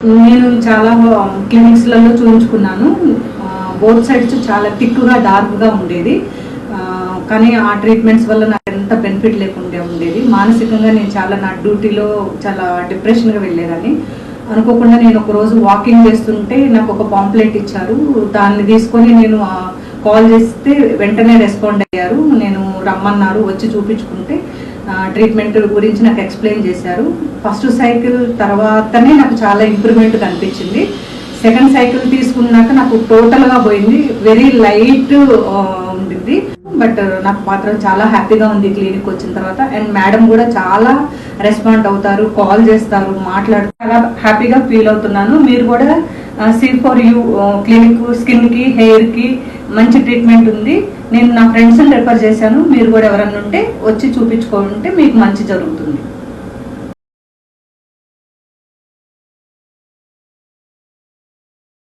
నేను చాలా క్లినిక్స్లలో చూపించుకున్నాను. Both sides చాలా థిక్గా డార్క్గా ఉండేది. కానీ ఆ ట్రీట్మెంట్స్ వల్ల నాకు ఎంత బెనిఫిట్ లేకుండా ఉండేది. మానసికంగా నేను చాలా నా డ్యూటీలో చాలా డిప్రెషన్గా వెళ్ళేదాన్ని. అనుకోకుండా నేను ఒకరోజు వాకింగ్ చేస్తుంటే నాకు ఒక పాంప్లెట్ ఇచ్చారు. దాన్ని తీసుకొని నేను కాల్ చేస్తే వెంటనే రెస్పాండ్ అయ్యారు. నేను రమ్మన్నారు, వచ్చి చూపించుకుంటే ట్రీట్మెంట్ గురించి నాకు ఎక్స్ప్లెయిన్ చేశారు. ఫస్ట్ సైకిల్ తర్వాతనే నాకు చాలా ఇంప్రూవ్మెంట్ కనిపించింది. సెకండ్ సైకిల్ తీసుకున్నాక నాకు టోటల్గా పోయింది. వెరీ లైట్ ఉండింది, బట్ నాకు మాత్రం చాలా హ్యాపీగా ఉంది క్లినిక్ వచ్చిన తర్వాత. అండ్ మేడం కూడా చాలా రెస్పాండ్ అవుతారు, కాల్ చేస్తారు, మాట్లాడుతారు. చాలా హ్యాపీగా ఫీల్ అవుతున్నాను. మీరు కూడా C4U క్లినిక్ స్కిన్కి, హెయిర్కి మంచి ట్రీట్మెంట్ ఉంది. నేను నా ఫ్రెండ్స్ని రెఫర్ చేశాను. మీరు కూడా ఎవరన్నా ఉంటే వచ్చి చూపించుకుంటే మీకు మంచి జరుగుతుంది.